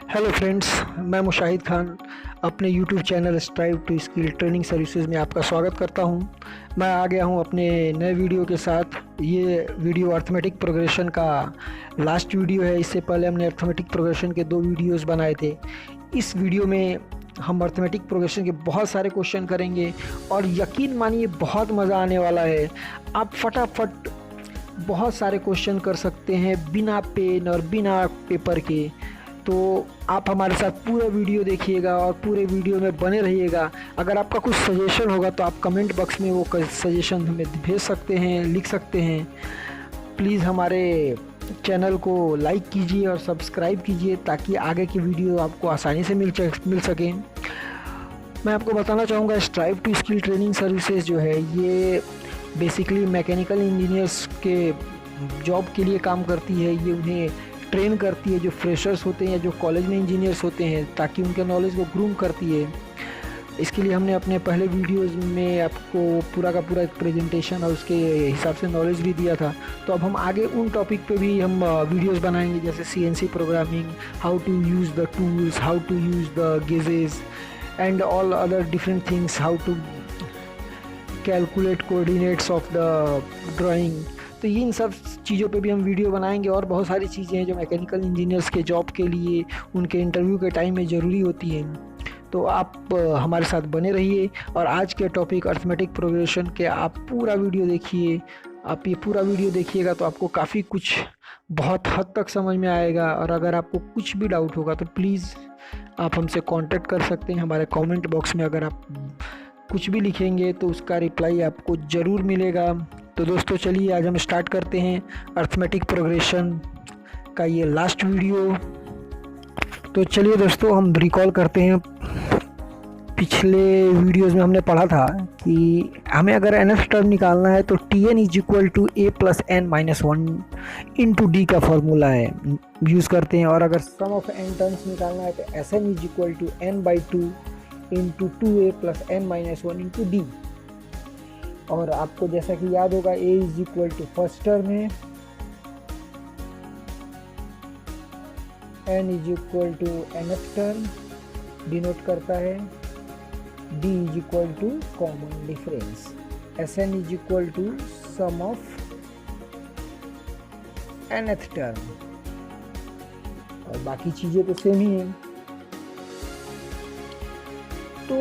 Hello friends, मैं मुशाहिद खान अपने YouTube channel strive to skill training services में आपका स्वागत करता हूं। मैं आ गया हूं अपने नए वीडियो के साथ। ये वीडियो अर्थमेटिक प्रोग्रेशन का लास्ट वीडियो है। इससे पहले हमने अर्थमेटिक प्रोग्रेशन के 2 वीडियोस बनाए थे। इस वीडियो में हम अर्थमेटिक प्रोग्रेशन के बहुत सारे क्वेश्चन करेंगे और यकीन मानिए बहुत मज़ा आने वाला है। आप फटाफट बहुत सारे क्वेश्चन कर सकते हैं बिना पेन और बिना पेपर के। तो आप हमारे साथ पूरा वीडियो देखिएगा और पूरे वीडियो में बने रहिएगा। अगर आपका कुछ सजेशन होगा तो आप कमेंट बॉक्स में वो सजेशन हमें भेज सकते हैं, लिख सकते हैं। प्लीज़ हमारे चैनल को लाइक कीजिए और सब्सक्राइब कीजिए ताकि आगे की वीडियो आपको आसानी से मिल सकें। मैं आपको बताना चाहूँगा, strive to skill training services जो है ये बेसिकली मैकेनिकल इंजीनियर्स के जॉब के लिए काम करती है। ये उन्हें ट्रेन करती है जो फ्रेशर्स होते हैं या जो कॉलेज में इंजीनियर्स होते हैं, ताकि उनके नॉलेज को ग्रूम करती है। इसके लिए हमने अपने पहले वीडियोस में आपको पूरा का पूरा एक प्रेजेंटेशन और उसके हिसाब से नॉलेज भी दिया था। तो अब हम आगे उन टॉपिक पे भी हम वीडियोस बनाएंगे, जैसे CNC programming, how to use the tools, how to use the gauges and all other different things, how to calculate coordinates of the drawing. तो ये इन सब चीज़ों पे भी हम वीडियो बनाएंगे और बहुत सारी चीज़ें हैं जो मैकेनिकल इंजीनियर्स के जॉब के लिए उनके इंटरव्यू के टाइम में ज़रूरी होती हैं। तो आप हमारे साथ बने रहिए और आज के टॉपिक अर्थमेटिक प्रोग्रेशन के आप पूरा वीडियो देखिए। आप ये पूरा वीडियो देखिएगा तो आपको काफ़ी कुछ बहुत हद तक समझ में आएगा। और अगर आपको कुछ भी डाउट होगा तो प्लीज़ आप हमसे कांटेक्ट कर सकते हैं। हमारे कमेंट बॉक्स में अगर आप कुछ भी लिखेंगे तो उसका रिप्लाई आपको ज़रूर मिलेगा। तो दोस्तों चलिए आज हम स्टार्ट करते हैं अर्थमेटिक प्रोग्रेशन का ये लास्ट वीडियो। तो चलिए दोस्तों हम रिकॉल करते हैं। पिछले वीडियोस में हमने पढ़ा था कि हमें अगर nth टर्म निकालना है तो Tn is equal to a plus n minus 1 into D का फॉर्मूला है, यूज़ करते हैं। और अगर सम ऑफ n टर्म्स निकालना है तो Sn is equal to n by 2 into 2a plus n minus 1 into D. और आपको जैसा कि याद होगा a is equal to first term है, n is equal to nth term denote करता है, d is equal to common difference, Sn is equal to sum of nth term. और बाकी चीज़ें तो सेम ही हैं। तो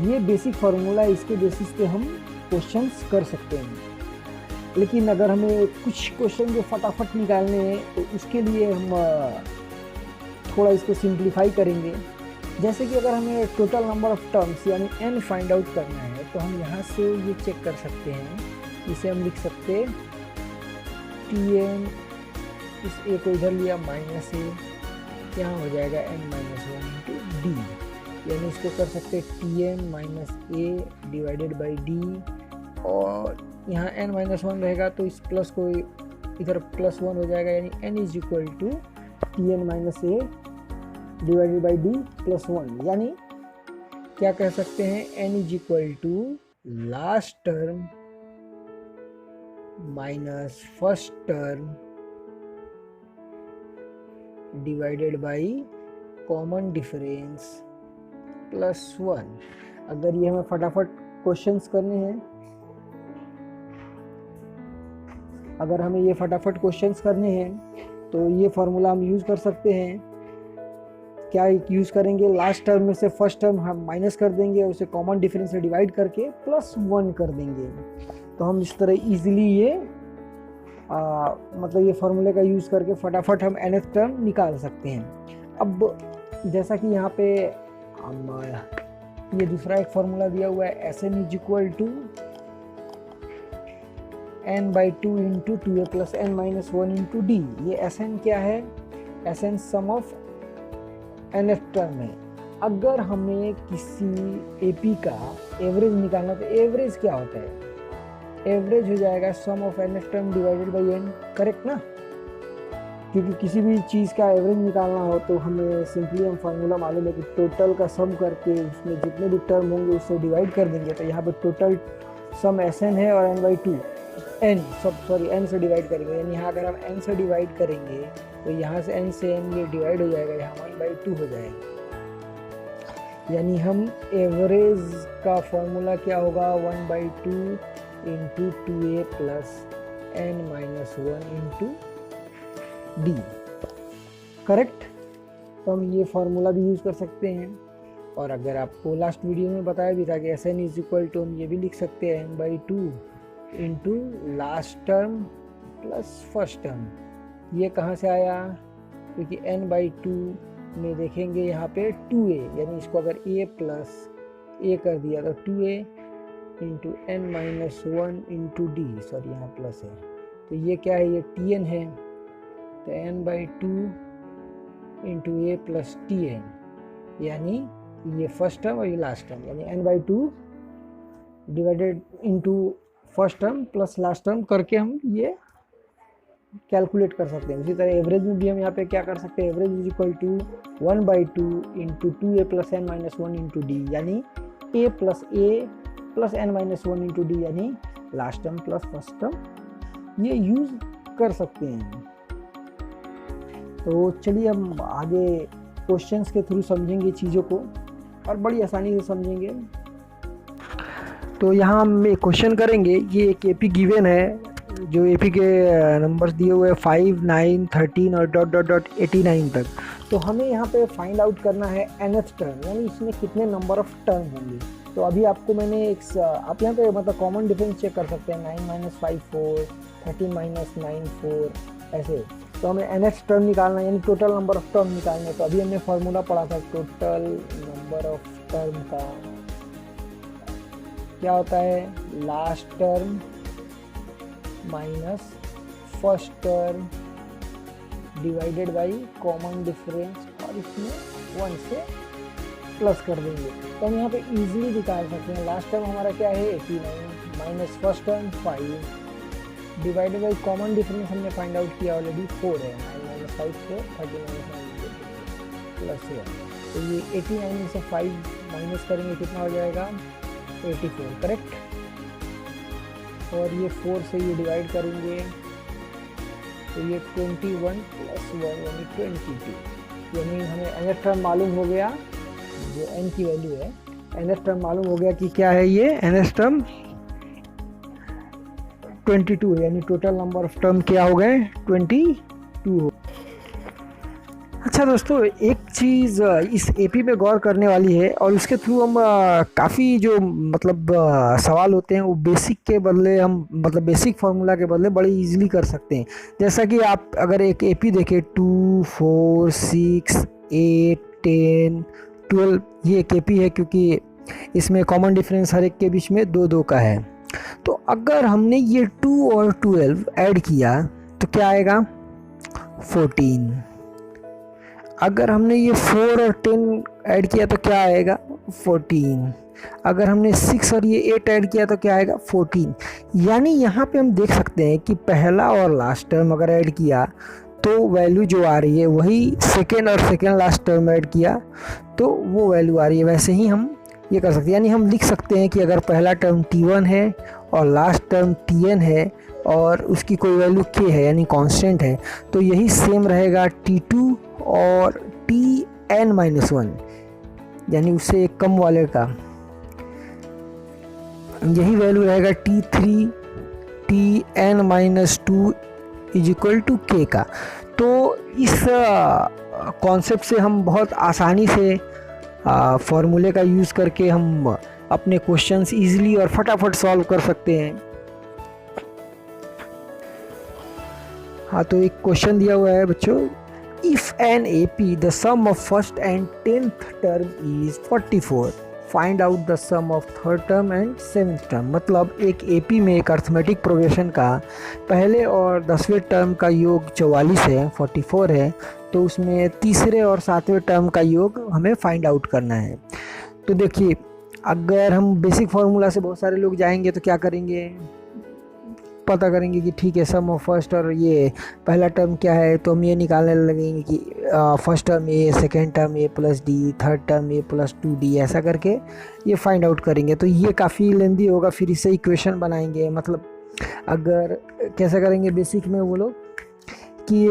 ये बेसिक फार्मूला, इसके बेसिस पे हम क्वेश्चंस कर सकते हैं। लेकिन अगर हमें कुछ क्वेश्चन जो फटाफट निकालने हैं तो उसके लिए हम थोड़ा इसको सिंप्लीफाई करेंगे। जैसे कि अगर हमें टोटल नंबर ऑफ टर्म्स यानी n फाइंड आउट करना है तो हम यहाँ से ये चेक कर सकते हैं। इसे हम लिख सकते हैं Tn, इस a को इधर लिया माइनस a, यहाँ हो जाएगा n माइनस 1 इंटू डी। यानी इसको कर सकते हैं Tn minus a divided by D. और यहाँ n माइनस 1 रहेगा तो इस प्लस को इधर प्लस 1 हो जाएगा, यानी n is equal to Tn minus a divided by D plus 1। यानी क्या कह सकते हैं, n is equal to last term minus first term divided by common difference plus 1। अगर ये हमें फटाफट क्वेश्चंस करने हैं, अगर हमें ये फटाफट क्वेश्चंस करने हैं तो ये फार्मूला हम यूज़ कर सकते हैं। क्या यूज़ करेंगे, लास्ट टर्म में से फर्स्ट टर्म हम माइनस कर देंगे, उसे कॉमन डिफरेंस से डिवाइड करके प्लस 1 कर देंगे। तो हम इस तरह इजीली ये मतलब ये फार्मूले का यूज़ करके फटाफट हम nth टर्म निकाल सकते हैं। अब जैसा कि यहाँ पे ये दूसरा एक फार्मूला दिया हुआ है, Sn is equal to n by 2 into 2a plus n minus 1 into D. ये Sn क्या है, Sn sum of nth term है। अगर हमें किसी AP का एवरेज निकालना तो एवरेज क्या होता है, एवरेज हो जाएगा sum of nth term divided by n, correct ना। क्योंकि किसी भी चीज़ का एवरेज निकालना हो तो हमें सिंपली हम फार्मूला मालूम है कि टोटल का सम करके उसमें जितने भी टर्म होंगे उससे डिवाइड कर देंगे। तो यहाँ पे टोटल सम Sn है और n बाई 2 n से डिवाइड करेंगे। यानी यहाँ अगर हम n से डिवाइड करेंगे तो यहाँ से n से n ये डिवाइड हो जाएगा, यहाँ 1/2 हो जाएगा। यानी हम एवरेज का फॉर्मूला क्या होगा, 1/2 into 2a plus n-1 into d, correct. तो हम ये फार्मूला भी यूज़ कर सकते हैं। और अगर आपको लास्ट वीडियो में बताया भी था कि Sn इज इक्वल टू, हम ये भी लिख सकते हैं n/2 into last term plus first term. ये कहाँ से आया, क्योंकि n/2 में देखेंगे यहाँ पे 2a, यानी इसको अगर a प्लस a कर दिया तो 2a into n-1 into d, sorry यहाँ प्लस है, तो ये क्या है, ये tn है। तो n/2 into a plus tn, यानी ये फर्स्ट टर्म और ये लास्ट टर्म, यानी n/2 divided into first term plus last term करके हम ये कैलकुलेट कर सकते हैं। उसी तरह एवरेज में भी हम यहाँ पे क्या कर सकते हैं, average is equal to 1/2 into 2a plus n-1 into D, यानी a plus n-1 into D, यानी last term plus first term, ये यूज़ कर सकते हैं। तो चलिए हम आगे क्वेश्चंस के थ्रू समझेंगे चीज़ों को और बड़ी आसानी से समझेंगे। तो यहाँ हम एक क्वेश्चन करेंगे, ये एक एपी गिवन है, जो एपी के नंबर्स दिए हुए हैं 5, 9, 13 और .89 तक। तो हमें यहाँ पे फाइंड आउट करना है nth टर्म, यानी इसमें कितने नंबर ऑफ टर्म होंगे। तो अभी आपको मैंने एक, आप यहाँ पे मतलब कॉमन डिफरेंस चेक कर सकते हैं, 9 - 5 4, 13 - 9 4, ऐसे। तो हमें nth टर्म निकालना है, यानी टोटल नंबर ऑफ टर्म निकालने। तो अभी हमने फार्मूला पढ़ा था, टोटल नंबर ऑफ टर्म का क्या होता है, last term minus first term divided by common difference, और इसमें 1 से प्लस कर देंगे। तो हम यहाँ पे इजीली निकाल सकते हैं। लास्ट टर्म हमारा क्या है 89 minus first term 5 divided by common difference हमने फाइंड आउट किया ऑलरेडी 4 है, 9 - 5 4, 13 - 9 प्लस 1। तो ये 89 में से 5 माइनस करेंगे कितना हो जाएगा 84, करेक्ट। और ये 4 से ये डिवाइड करेंगे तो ये 21 प्लस 1 यानी 22, यानी हमें nth टर्म मालूम हो गया, जो n की वैल्यू है, nth टर्म मालूम हो गया कि क्या है, ये nth टर्म 22 है, यानी टोटल नंबर ऑफ टर्म क्या हो गए 22 हो। अच्छा दोस्तों, एक चीज़ इस एपी में गौर करने वाली है, और उसके थ्रू हम काफ़ी जो मतलब सवाल होते हैं वो बेसिक के बदले हम मतलब बेसिक फार्मूला के बदले बड़े इजीली कर सकते हैं। जैसा कि आप अगर एक एपी देखें 2, 4, 6, 8, 10, 12, ये एक एपी है क्योंकि इसमें कॉमन डिफरेंस हर एक के बीच में 2 2 का है। तो अगर हमने ये 2 और 12 ऐड किया तो क्या आएगा 14। अगर हमने ये 4 और 10 ऐड किया तो क्या आएगा 14। अगर हमने 6 और ये 8 ऐड किया तो क्या आएगा 14। यानी यहाँ पे हम देख सकते हैं कि पहला और लास्ट टर्म अगर ऐड किया तो वैल्यू जो आ रही है वही सेकेंड और सेकेंड लास्ट टर्म ऐड किया तो वो वैल्यू आ रही है। वैसे ही हम ये कर सकते हैं, यानी हम लिख सकते हैं कि अगर पहला टर्म T1 है और लास्ट टर्म Tn है और उसकी कोई वैल्यू k है यानी कांस्टेंट है, तो यही सेम रहेगा T2 और Tn-1, यानी उससे एक कम वाले का यही वैल्यू रहेगा T3 Tn-2 is equal to k का। तो इस कॉन्सेप्ट से हम बहुत आसानी से फॉर्मूले का यूज़ करके हम अपने क्वेश्चंस इजीली और फटाफट सॉल्व कर सकते हैं। हाँ, तो एक क्वेश्चन दिया हुआ है बच्चों, if an AP the sum of first and 10th term is 44, find out the sum of third term and 7th term. मतलब एक AP में एक अर्थमेटिक प्रोग्रेशन का पहले और 10वें टर्म का योग 44 है, 44 है, तो उसमें तीसरे और 7वें टर्म का योग हमें फाइंड आउट करना है। तो देखिए, अगर हम बेसिक फार्मूला से बहुत सारे लोग जाएंगे तो क्या करेंगे, पता करेंगे कि ठीक है सम ऑफ फर्स्ट और ये पहला टर्म क्या है, तो हम ये निकालने लगेंगे कि फर्स्ट टर्म ए, सेकेंड टर्म ए प्लस डी, थर्ड टर्म ए प्लस 2d, ऐसा करके ये फाइंड आउट करेंगे। तो ये काफ़ी लेंदी होगा, फिर इसे इक्वेशन बनाएंगे। मतलब अगर कैसा करेंगे बेसिक में वो लोग कि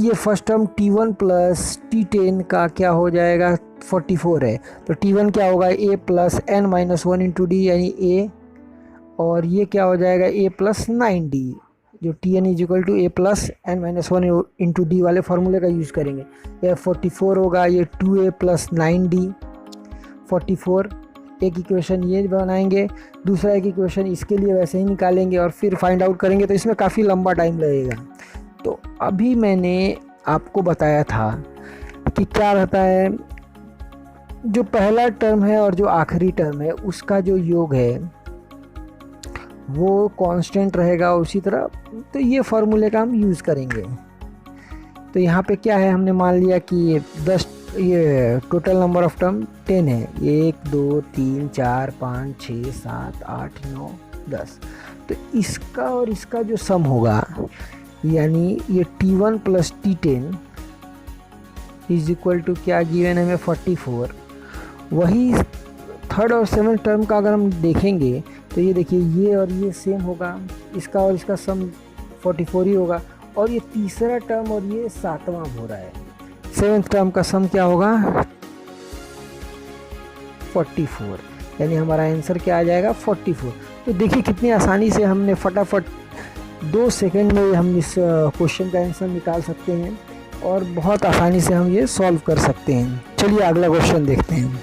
ये first term T1 plus T10 का क्या हो जाएगा, 44 है, तो T1 क्या होगा A plus n minus 1 into D यानी A, और ये क्या हो जाएगा A प्लस 9D, जो Tn is equal to A plus n minus 1 into D वाले फार्मूले का यूज़ करेंगे। ये 44 होगा, ये 2A प्लस 9D 44, एक इक्वेशन ये बनाएंगे, दूसरा एक इक्वेशन इसके लिए वैसे ही निकालेंगे और फिर फाइंड आउट करेंगे, तो इसमें काफ़ी लंबा टाइम लगेगा। तो अभी मैंने आपको बताया था कि क्या रहता है, जो पहला टर्म है और जो आखिरी टर्म है उसका जो योग है वो कांस्टेंट रहेगा उसी तरह, तो ये फार्मूले का हम यूज़ करेंगे। तो यहाँ पे क्या है, हमने मान लिया कि 10, ये टोटल नंबर ऑफ टर्म 10 है, 1 2 3 4 5 6 7 8 9 10, तो इसका और इसका जो सम होगा यानी ये T1 plus T10 is equal to क्या गिवन है हमें 44, वही थर्ड और सेवन्थ टर्म का अगर हम देखेंगे तो ये देखिए ये और ये सेम होगा, इसका और इसका सम 44 ही होगा, और ये तीसरा टर्म और ये सातवां हो रहा है, सेवन्थ टर्म का सम क्या होगा 44, यानी हमारा आंसर क्या आ जाएगा 44। तो देखिए कितनी आसानी से हमने फटाफट 2 सेकंड में हम इस क्वेश्चन का आंसर निकाल सकते हैं और बहुत आसानी से हम ये सॉल्व कर सकते हैं। चलिए अगला क्वेश्चन देखते हैं।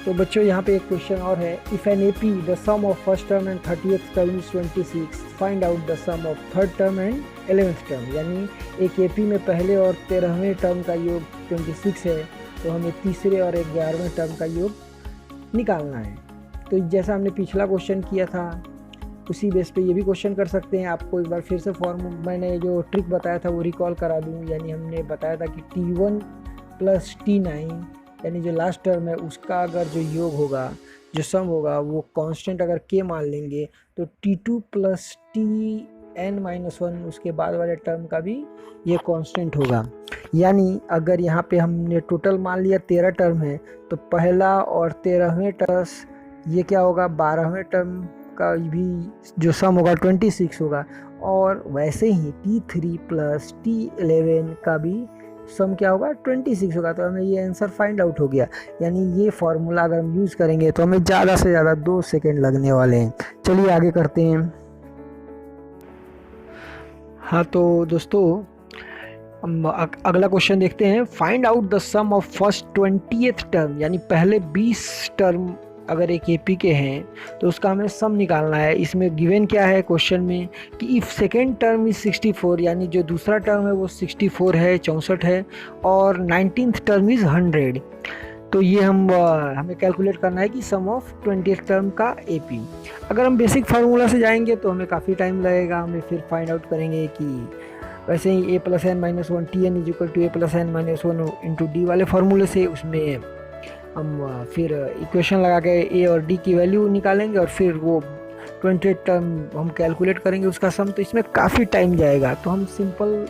तो बच्चों यहाँ पे एक क्वेश्चन और है, if an AP the sum of first term and 30th term is 26, find out the sum of third term and 11th term. यानी एक AP में पहले और 13वें टर्म का योग 26 है, तो हमें तीसरे और 11वें टर्म का योग निकालना है। तो जैसा हमने पिछला क्वेश्चन किया था उसी बेस पे ये भी क्वेश्चन कर सकते हैं। आपको एक बार फिर से मैंने जो ट्रिक बताया था वो रिकॉल करा दूँ, यानी हमने बताया था कि T1 प्लस T9 यानी जो लास्ट टर्म है उसका अगर जो योग होगा, जो सम होगा वो कांस्टेंट अगर k मान लेंगे, तो T2 प्लस Tn माइनस 1 उसके बाद वाले टर्म का भी ये कांस्टेंट होगा। यानी अगर यहाँ पे हमने टोटल मान लिया 13 टर्म है, तो पहला और 13वें टर्म ये क्या होगा 12वें टर्म का भी जो सम होगा 26 होगा, और वैसे ही T3 प्लस T11 का भी सम क्या होगा 26 होगा। तो हमें ये आंसर फाइंड आउट हो गया। यानी ये फार्मूला अगर हम यूज़ करेंगे तो हमें ज़्यादा से ज़्यादा 2 सेकेंड लगने वाले हैं। चलिए आगे करते हैं। हाँ तो दोस्तों हम अगला क्वेश्चन देखते हैं, find out the sum of first 20th term, यानी पहले 20 टर्म अगर एक AP के हैं तो उसका हमें सम निकालना है। इसमें गिवन क्या है क्वेश्चन में कि इफ़ सेकेंड टर्म इज 64, यानी जो दूसरा टर्म है वो 64 है 64 है, और 19th टर्म इज़ 100, तो ये हमें कैलकुलेट करना है कि सम ऑफ 20th टर्म का AP। अगर हम बेसिक फार्मूला से जाएंगे तो हमें काफ़ी टाइम लगेगा, हमें फिर फाइंड आउट करेंगे कि वैसे ही A plus n minus 1 Tn is equal to A plus n minus 1 into D वाले फार्मूले से, उसमें हम फिर इक्वेशन लगा के A और D की वैल्यू निकालेंगे और फिर वो 20 टर्म हम कैलकुलेट करेंगे उसका सम। तो इसमें काफ़ी टाइम जाएगा, तो हम सिंपल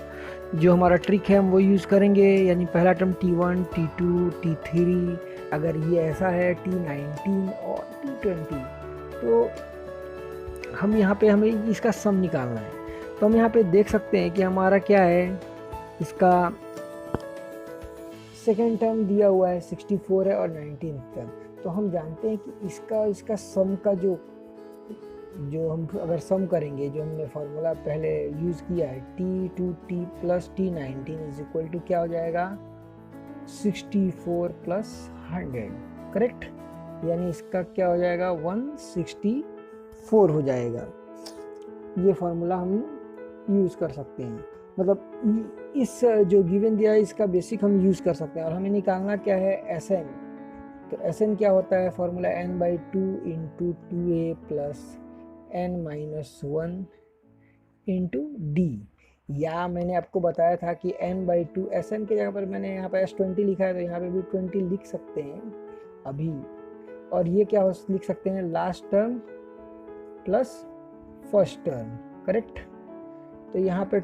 जो हमारा ट्रिक है हम वो यूज़ करेंगे। यानी पहला टर्म T1 T2 T3, अगर ये ऐसा है T19 और T20, तो हम यहाँ पे हमें इसका सम निकालना है। तो हम यहाँ पे देख सकते हैं कि हमारा क्या है, इसका सेकेंड टर्म दिया हुआ है 64 है और 19th टर्म, तो हम जानते हैं कि इसका सम का जो हम अगर सम करेंगे, जो हमने फार्मूला पहले यूज़ किया है T2T plus T19 is equal to क्या हो जाएगा 64 प्लस 100, करेक्ट। यानी इसका क्या हो जाएगा 164 हो जाएगा। ये फार्मूला हम यूज़ कर सकते हैं, मतलब इस जो गिवन दिया है इसका बेसिक हम यूज़ कर सकते हैं। और हमें निकालना क्या है Sn, तो Sn क्या होता है formula n/2 into 2a plus n minus 1 into D, या मैंने आपको बताया था कि n/2 Sn की जगह पर मैंने यहाँ पर S20 लिखा है, तो यहाँ पे भी 20 लिख सकते हैं अभी। और ये क्या लिख सकते हैं last term plus first term, correct. तो यहाँ पे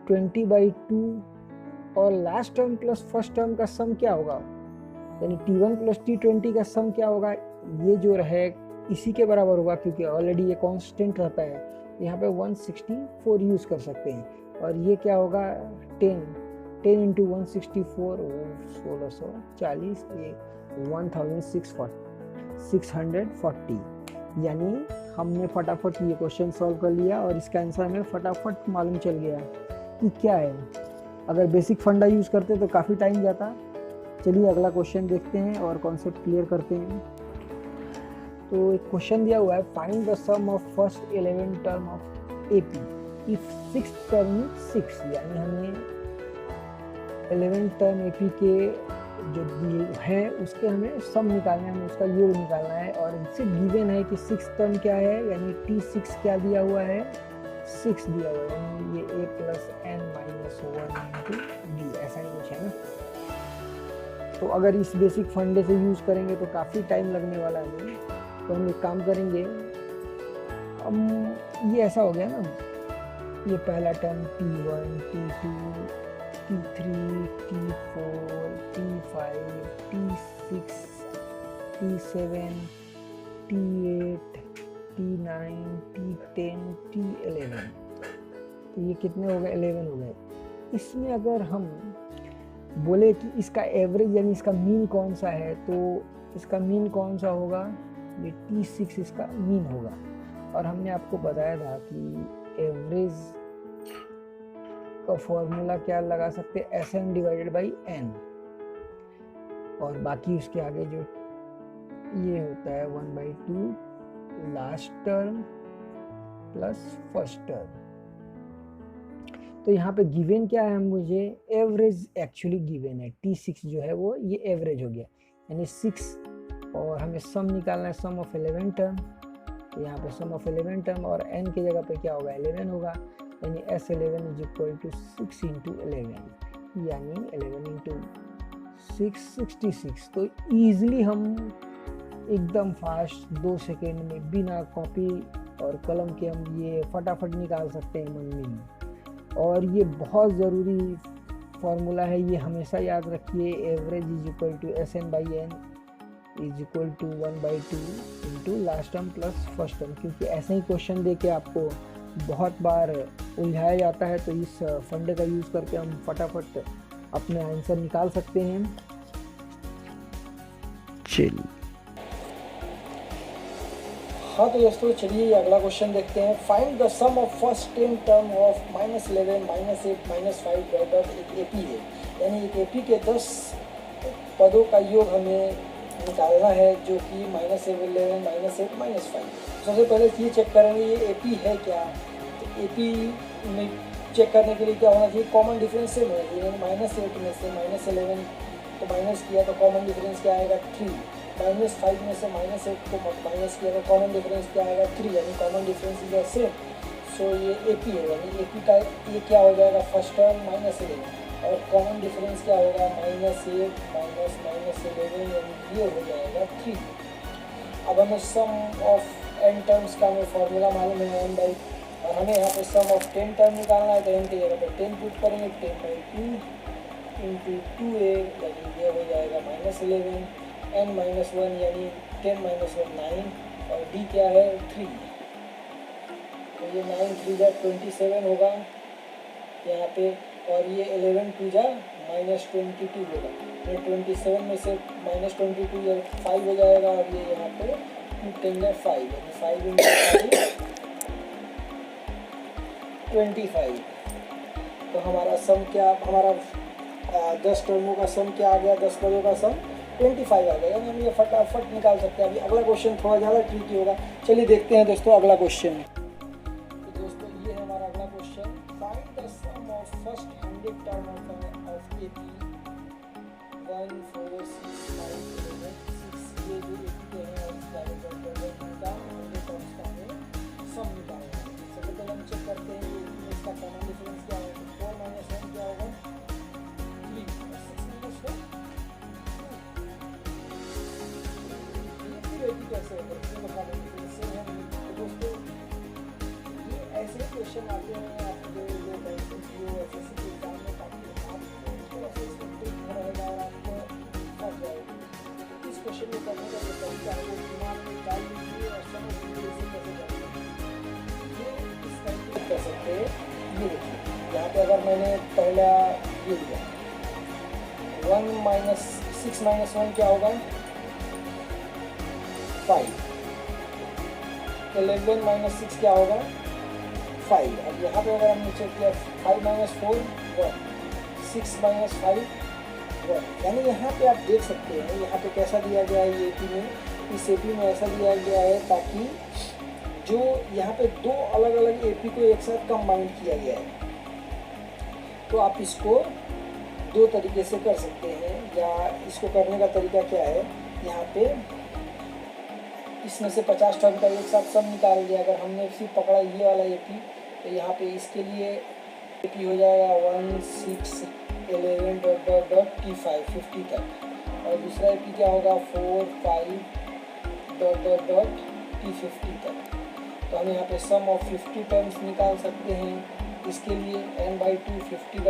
20/2 और last term plus first term का सम क्या होगा, यानी T1 प्लस T20 का सम क्या होगा, ये जो रहे इसी के बराबर होगा, क्योंकि ऑलरेडी ये कांस्टेंट रहता है। यहाँ पे 164 यूज़ कर सकते हैं। और ये क्या होगा 10 इंटू 164 1640 ये 1640 यानी हमने फटाफट ये क्वेश्चन सॉल्व कर लिया और इसका आंसर हमें फटाफट मालूम चल गया कि क्या है। अगर बेसिक फंडा यूज़ करते तो काफ़ी टाइम जाता। चलिए अगला क्वेश्चन देखते हैं और कॉन्सेप्ट क्लियर करते हैं। तो एक क्वेश्चन दिया हुआ है, find the sum of first 11 term of AP if 6 term 6, यानी हमें 11 टर्म एपी के जो है उसके हमें सम निकालना है, हमें उसका योग निकालना है। और इनसे गिवन है कि 6 टर्म क्या है, यानी T6 क्या दिया हुआ है 6 दिया हुआ है, यानी ये a + n - 1 × d ऐसा ही कुछ है ना। तो अगर इस बेसिक फंडे से यूज़ करेंगे तो काफ़ी टाइम लगने वाला है। तो हम एक काम करेंगे, अब ये ऐसा हो गया ना, ये पहला term T1 T2 T3 T4 T5 T6 T7 T8 T9 T10 T11, तो ये कितने हो गए 11 हो गए। इसमें अगर हम बोले कि इसका एवरेज यानी इसका मीन कौन सा है, तो इसका मीन कौन सा होगा, ये T6 इसका मीन होगा। और हमने आपको बताया था कि एवरेज का फॉर्मूला क्या लगा सकते हैं, Sn / n, और बाकी उसके आगे जो ये होता है 1/2 last term plus first term. तो यहाँ पे गिवन क्या है, मुझे एवरेज एक्चुअली गिवन है, T6 जो है वो ये एवरेज हो गया, यानी 6, और हमें सम निकालना है सम ऑफ 11 टर्म। तो यहाँ पे सम ऑफ 11 टर्म और n की जगह पे क्या होगा 11 होगा, यानी S11 = 6 × 11, यानी 11 × 6 66। तो ईजिली हम एकदम फास्ट 2 सेकेंड में बिना कॉपी और कलम के हम ये फटाफट निकाल सकते हैं मन में। और ये बहुत ज़रूरी फार्मूला है, ये हमेशा याद रखिए, average = Sn / n = 1/2 × last term plus first term, क्योंकि ऐसे ही क्वेश्चन दे के आपको बहुत बार उलझाया जाता है। तो इस फंडे का यूज़ करके हम फटाफट अपने आंसर निकाल सकते हैं। चलिए हाँ, तो दोस्तों चलिए अगला क्वेश्चन देखते हैं। Find the sum of first 10 term of -11 -8 -5 greater एक एपी है, यानी एक एपी के 10 पदों का योग हमें निकालना है, जो कि -11 -8 -5। सबसे पहले ये चेक करेंगे ये एपी है क्या। तो एपी में चेक करने के लिए क्या होना चाहिए, कॉमन डिफरेंस से होना चाहिए, यानी -8 में से -11 को माइनस किया तो कॉमन डिफरेंस क्या आएगा 3, -5 में से -8 को माइनस किया तो कॉमन डिफरेंस क्या आएगा 3, यानी कॉमन डिफरेंस इज सेम। सो ये एपी है, यानी एपी का ये क्या हो जाएगा फर्स्ट टर्म -11, और कॉमन डिफरेंस क्या होगा -8 -11, यानी ये हो जाएगा 3। अब हमें सम ऑफ n टर्म्स का हमें फॉर्मूला मालूम है n बाई, और हमें यहाँ पे सम ऑफ 10 टर्म निकालना है, तो n की जगह पे 10 पुट करेंगे, 10/2 × 2a, यानी ये हो जाएगा -11, n-1 यानी 10 - 1 9, और d क्या है 3, तो ये 9 3 जा 27 होगा यहाँ पे, और ये 11 2 जा -22 होगा, ये 27 में से -22 या 5 हो जाएगा, और ये यहाँ पे 2 10 जा 5, यानी 5 × 25। तो हमारा सम क्या, हमारा 10 टर्मों का सम क्या आ गया, 10 पदों का सम 25 आ गया, यानी हम ये फटाफट निकाल सकते हैं। अभी अगला क्वेश्चन थोड़ा ज़्यादा ट्रिकी होगा, चलिए देखते हैं दोस्तों अगला क्वेश्चन। तो दोस्तों ये है हमारा अगला question, find the sum of first 100 term of AP 1 4 6 5 11 6, ये जो एपी के हैं और इसका का 100 टर्म्स का हमें सम निकालना है। सबसे पहले हम चेक करते हैं ये इसका कॉमन डिफरेंस क्या है, 4 - 1 क्या होगा 3, 6 - 1 कैसे होगा इसमें बता देंगे। इससे हम दोस्तों ये ऐसे क्वेश्चन आते हैं आपके जो बैंकिंग जो एसएससी के एग्जाम में, ताकि आपको थोड़ा सा इसमें ट्रिक रहेगा और आपको फंस जाएगा। इस क्वेश्चन में करने का जो तरीका है वो दिमाग में डाल दीजिए और समझ लीजिए इसे कैसे करना है। ये इस टाइप से कर सकते हैं ये देखिए यहाँ पे अगर मैंने पहला ये लिया 6 माइनस 1 क्या होगा 5, 11 माइनस 6 क्या होगा 5। अब यहाँ पे अगर हमने चेक किया 5 माइनस 4 1, 6 माइनस 5 1। यानी यहाँ पे आप देख सकते हैं यहाँ पे कैसा दिया गया है ये AP में, इस AP में ऐसा दिया गया है ताकि जो यहाँ पे दो अलग अलग AP को एक साथ कंबाइंड किया गया है। तो आप इसको दो तरीके से कर सकते हैं, या इसको करने का तरीका क्या है, यहाँ पे इसमें से 50 टर्म का एक साथ सम निकाल दिया। अगर हमने सिर्फ पकड़ा ये वाला AP तो यहाँ पे इसके लिए AP हो जाएगा 1 6 11 डॉट डॉट डॉट T5 50 तक, और दूसरा AP क्या होगा 4 5 डॉट डॉट डॉट T50 तक। तो हम यहाँ पे सम ऑफ 50 टर्म्स निकाल सकते हैं। इसके लिए n/2 50/2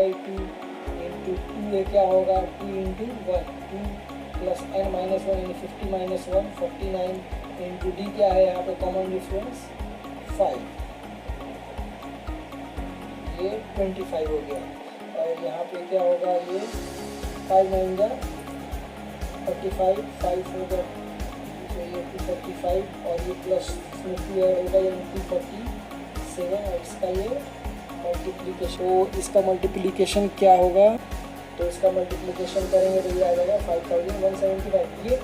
इंटू 2 ये क्या होगा 2 इंटू 1 2 प्लस n माइनस 1 यानी 50 माइनस 1 49 इंटू d क्या है यहाँ पे कॉमन डिफरेंस 5, ये 25 हो गया। और यहाँ पे क्या होगा ये 5 9 जा 35 5 होगा तो ये 235 और ये प्लस 2 ऐड होगा यानी 247, और इसका ये मल्टीप्लिकेशन, तो इसका मल्टीप्लिकेशन क्या होगा, तो इसका मल्टीप्लिकेशन करेंगे तो ये आ जाएगा 5175।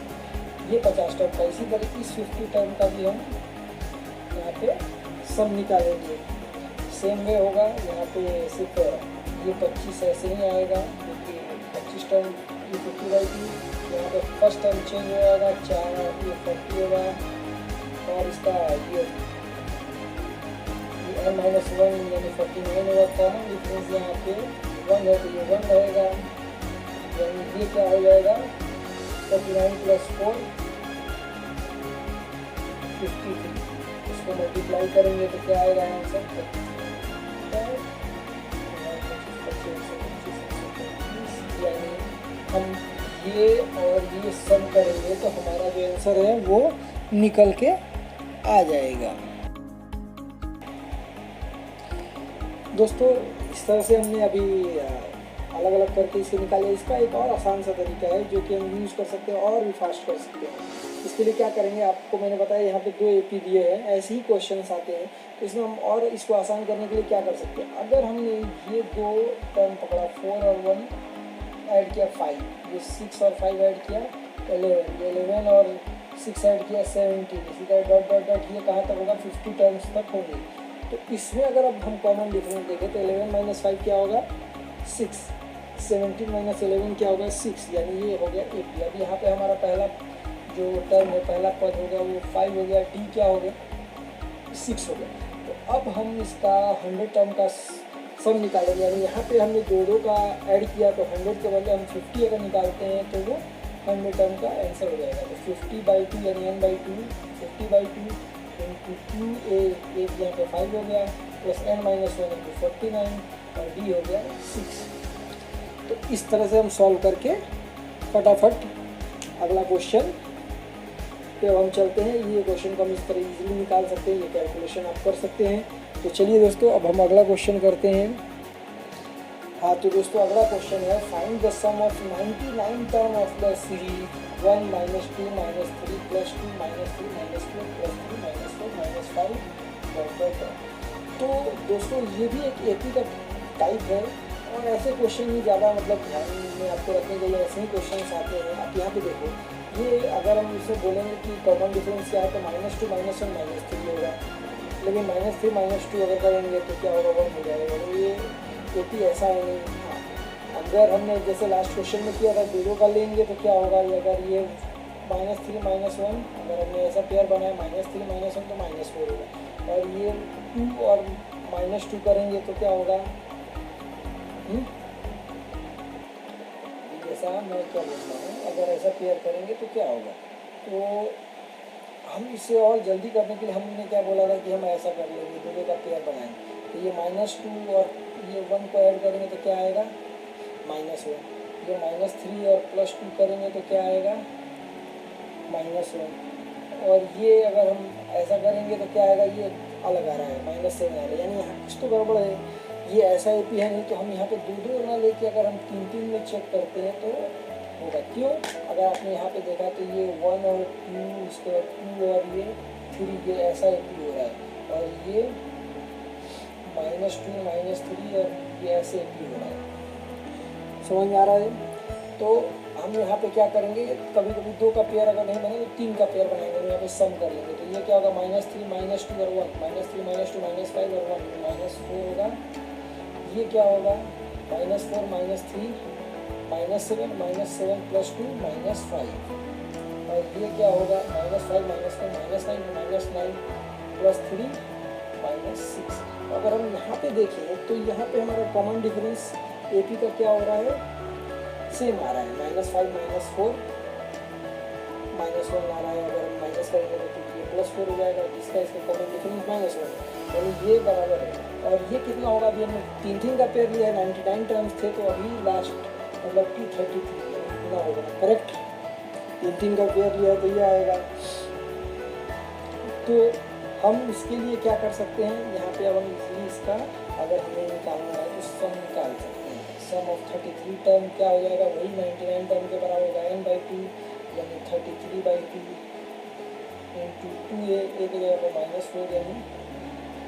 ये 50 टर्म का, इसी तरह इस 50 टर्म का भी हम यहाँ पे सम निकालेंगे। सेम वे होगा यहाँ पे, सिर्फ ये 25 ऐसे ही आएगा क्योंकि 25 टर्म ये 50/2, यहाँ पे फर्स्ट टर्म चेंज हो जाएगा 4 ये 40 होगा, और इसका ये n माइनस 1 यानी 49 होगा। कॉमन डिफरेंस यहाँ पे 1 है तो ये 1 रहेगा, यानी ये क्या हो जाएगा 49 प्लस 4 53। इसको मल्टीप्लाई करेंगे तो क्या आएगा आंसर 25, यानी हम ये और ये सम करेंगे तो हमारा जो आंसर है वो निकल के आ जाएगा। दोस्तों इस तरह से हमने अभी अलग अलग करके इसे निकाले। इसका एक और आसान सा तरीका है जो कि हम यूज़ कर सकते हैं और भी फास्ट कर सकते हैं। इसके लिए क्या करेंगे, आपको मैंने बताया यहाँ पे 2 AP दिए हैं, ऐसे ही क्वेश्चंस आते हैं, तो इसमें हम और इसको आसान करने के लिए क्या कर सकते हैं, अगर हमने ये 2 टर्म पकड़ा 4 और 1 ऐड किया 5, ये 6 और 5 ऐड किया 11 और 6 ऐड किया 17, इसी तरह डॉट डॉट डॉट ये कहाँ तक होगा 50 टर्म्स तक होंगे। तो इसमें अगर अब हम कॉमन डिफरेंस देखें तो 11 माइनस 5 क्या होगा 6, 17 माइनस 11 क्या होगा 6, यानी ये हो गया AP। अब यहाँ पे हमारा पहला जो टर्म है, पहला पद हो गया वो 5 हो गया, D क्या हो गया 6 हो गया। तो अब हम इसका 100 टर्म का सम निकालेंगे, यानी यहाँ पे हमने 2 का ऐड किया तो 100 के बदले हम 50 अगर निकालते हैं तो वो 100 टर्म का आंसर हो जाएगा। तो 50/2 यानी n/2 50/2 इंटू 2 एक यहाँ पे 5 हो गया प्लस n माइनस 1 इंटू 49 और D हो गया 6। तो इस तरह से हम सॉल्व करके फटाफट अगला क्वेश्चन पे हम चलते हैं। ये क्वेश्चन को हम इस तरह इजीली निकाल सकते हैं, ये कैलकुलेशन आप कर सकते हैं। तो चलिए दोस्तों अब हम अगला क्वेश्चन करते हैं। हाँ तो दोस्तों अगला क्वेश्चन है find the sum of 99 term of the series 1 minus 2 minus 3 plus 2 minus 3 minus 4 plus 3 minus 4 minus 5। तो दोस्तों ये भी एक AP का टाइप है, और ऐसे क्वेश्चन ही ज़्यादा मतलब ध्यान में आपको रखने के लिए ऐसे ही क्वेश्चन आते हैं। आप यहाँ पे देखो, ये अगर हम इसे बोलेंगे कि कॉमन डिफरेंस क्या है तो -2 -1 -3 होगा, लेकिन -3 -2 अगर करेंगे तो क्या होगा 1 हो जाएगा। तो ये AP ऐसा है नहीं। हाँ अगर हमने जैसे लास्ट क्वेश्चन में किया था 2 का लेंगे तो क्या होगा, ये अगर ये -3 -1 अगर हमने ऐसा पेयर बनाया -3 -1 तो -4 होगा, और ये 2 और -2 करेंगे तो क्या होगा, जैसा मैं क्या बोल रहा हूँ, अगर ऐसा पेयर करेंगे तो क्या होगा। तो हम इसे और जल्दी करने के लिए हमने क्या बोला था कि हम ऐसा कर लेंगे, 2 का पेयर बनाएंगे। तो ये -2 और ये 1 को ऐड करेंगे तो क्या आएगा -1, ये -3 और +2 करेंगे तो क्या आएगा -1, और ये अगर हम ऐसा करेंगे तो क्या आएगा, ये अलग आ रहा है -7 आ रहा है, यानी यहाँ कुछ तो गड़बड़ है। ये ऐसा एपी है नहीं, तो हम यहाँ पे दो दो ना लेके अगर हम तीन तीन में चेक करते हैं तो होगा। क्यों? अगर आपने यहाँ पे देखा तो ये 1 और 2, उसके बाद 2 और ये 3, ये ऐसा एपी हो रहा है, और ये -2 -3 और ये ऐसे एपी हो रहा है। समझ में आ रहा है? तो हम यहाँ पे क्या करेंगे, कभी कभी 2 का पेयर अगर नहीं बने तो 3 का पेयर बनाएंगे, यहाँ पे सम कर लेंगे। तो ये क्या होगा, -3 -2 और 1, -3 -2 -5 और 1, -4 होगा। ये क्या होगा, -4 -3 -7 -7 + 2 -5, और ये क्या होगा, -5 -4 -9 -9 + 3 -6। अगर हम यहाँ पे देखें तो यहाँ पे हमारा कॉमन डिफरेंस एपी का क्या हो रहा है, सेम आ रहा है, -5 -4 -1 आ रहा है। अगर हम माइनस करेंगे तो ये +4 हो जाएगा, इसका इसका कॉमन डिफरेंस -1, यानी ये बराबर है। और ये कितना होगा, अभी हमने 3 का पेयर लिया है, 99 टर्म्स थे, तो अभी लास्ट मतलब 233 कितना होगा, करेक्ट? 3 का पेयर लिया है तो ये आएगा। तो हम इसके लिए क्या कर सकते हैं, यहाँ पे अब हम इजीली इसका अगर हमें निकालना है तो सम निकाल सकते हैं। सम ऑफ 33 टर्म क्या हो जाएगा, वही 99 टर्म के बराबर होगा, n/2, यानी 33/2 इंटू 2a, एक जगह पर -4 यानी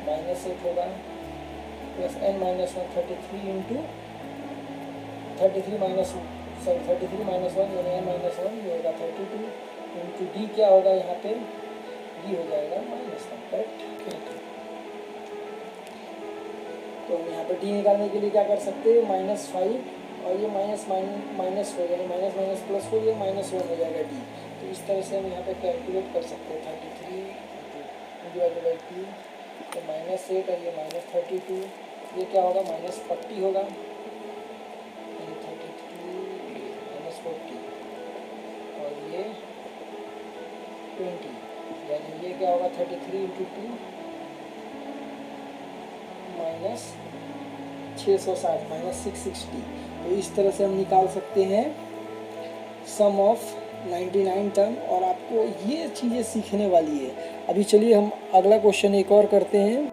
-8 होगा, प्लस n - 1 33 इंटू 33 - 1 यानी n - 1, ये होगा 32 इंटू d क्या होगा, यहाँ पे d हो जाएगा -1, करेक्ट? तो हम यहाँ पे d निकालने के लिए क्या कर सकते हैं, -5 और ये -4 यानी -4 ये -1 हो जाएगा d। तो इस तरह से हम यहाँ पे कैलकुलेट कर सकते हैं, 33 डिवाइडेड बाई 2, तो -8 और ये -32, ये क्या होगा, -40 होगा, 33 -40 और ये 20, यानी ये क्या होगा, 33 इंटू 2 -660 -660। तो इस तरह से हम निकाल सकते हैं सम ऑफ 99 टर्म, और आपको ये चीज़ें सीखने वाली है। अभी चलिए हम अगला क्वेश्चन एक और करते हैं।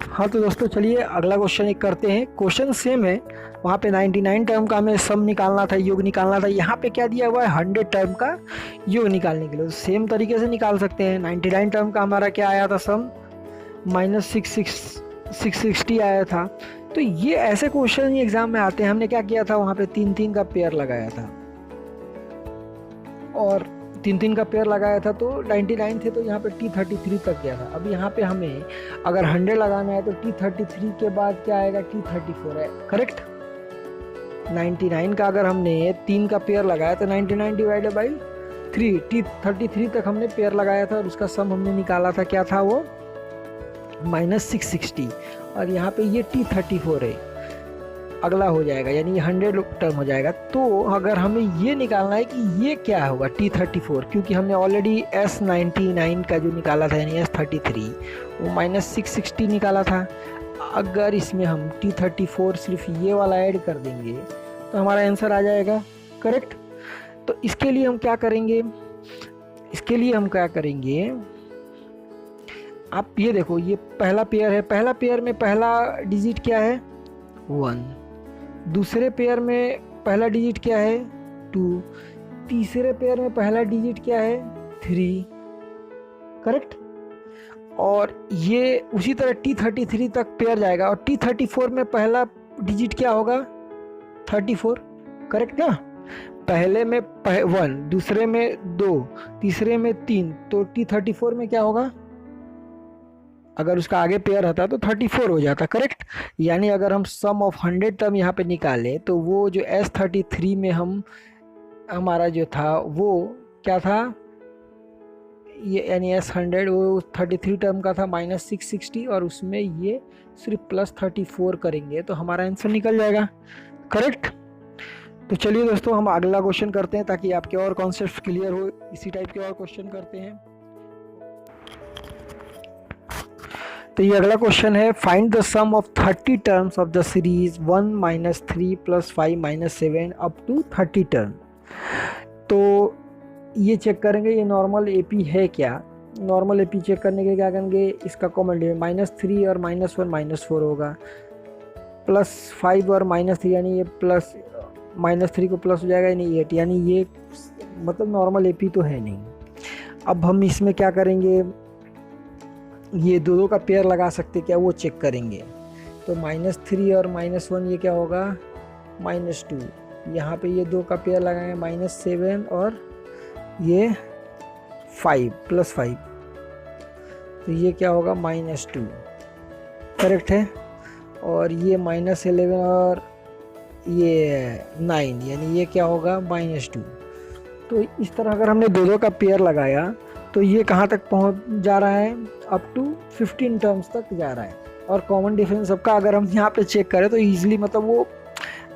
हाँ तो दोस्तों चलिए अगला क्वेश्चन एक करते हैं। क्वेश्चन सेम है, वहाँ पे 99 टर्म का हमें सम निकालना था, योग निकालना था। यहाँ पे क्या दिया हुआ है, 100 टर्म का योग निकालने के लिए। तो सेम तरीके से निकाल सकते हैं। 99 टर्म का हमारा क्या आया था सम, -660 आया था। तो ये ऐसे क्वेश्चन ही एग्जाम में आते हैं। हमने क्या किया था, वहाँ पे 3 का पेयर लगाया था, और 3 का पेयर लगाया था, तो 99 थे, तो यहाँ पे T33 तक गया था। अब यहाँ पे हमें अगर 100 लगाना है तो T33 के बाद क्या आएगा, T34 है, करेक्ट? 99 का अगर हमने 3 का पेयर लगाया तो 99 डिवाइडेड बाई 3, T33 तक हमने पेयर लगाया था, और उसका सम हमने निकाला था, क्या था वो, -660, और यहाँ पे ये T34 है, अगला हो जाएगा, यानी ये 100 टर्म हो जाएगा। तो अगर हमें ये निकालना है कि ये क्या होगा, T34, क्योंकि हमने ऑलरेडी S99 का जो निकाला था, यानी S33, वो -660 निकाला था। अगर इसमें हम T34 सिर्फ ये वाला ऐड कर देंगे तो हमारा आंसर आ जाएगा, करेक्ट? तो इसके लिए हम क्या करेंगे, आप ये देखो, ये पहला पेयर है, पहला पेयर में पहला डिजिट क्या है, 1, दूसरे पेयर में पहला डिजिट क्या है, 2, तीसरे पेयर में पहला डिजिट क्या है, 3, करेक्ट? और ये उसी तरह T33 तक पेयर जाएगा, और T34 में पहला डिजिट क्या होगा, 34, करेक्ट ना? पहले में 1, दूसरे में 2, तीसरे में 3, तो T34 में क्या होगा, अगर उसका आगे पेयर रहता तो 34 हो जाता, करेक्ट? यानी अगर हम सम ऑफ 100 टर्म यहाँ पे निकालें तो वो जो S33 में हमारा जो था वो क्या था, ये यानी S100 वो 33 टर्म का था, -660, और उसमें ये सिर्फ +34 करेंगे तो हमारा आंसर निकल जाएगा, करेक्ट? तो चलिए दोस्तों हम अगला क्वेश्चन करते हैं, ताकि आपके और कॉन्सेप्ट क्लियर हो। इसी टाइप के और क्वेश्चन करते हैं। तो ये अगला क्वेश्चन है, find the sum of 30 terms of the series 1 - 3 + 5 - 7 up to 30 term. तो ये चेक करेंगे ये नॉर्मल एपी है क्या। नॉर्मल एपी चेक करने के लिए क्या करेंगे, इसका कॉमन डिफरेंस -3 और -1 -4 होगा, +5 और -3 यानी ये प्लस -3 को प्लस हो जाएगा यानी 8, यानी ये मतलब नॉर्मल एपी तो है नहीं। अब हम इसमें क्या करेंगे, ये दो का पेयर लगा सकते क्या, वो चेक करेंगे। तो -3 और -1 ये क्या होगा, -2। यहाँ पे ये दो का पेयर लगाएंगे -7 और ये 5 +5, तो ये क्या होगा -2, करेक्ट है। और ये -11 और ये 9 यानी ये क्या होगा -2। तो इस तरह अगर हमने दो का पेयर लगाया तो ये कहाँ तक पहुँच जा रहा है, अप टू 15 टर्म्स तक जा रहा है। और कॉमन डिफरेंस सबका अगर हम यहाँ पे चेक करें तो ईजिली मतलब वो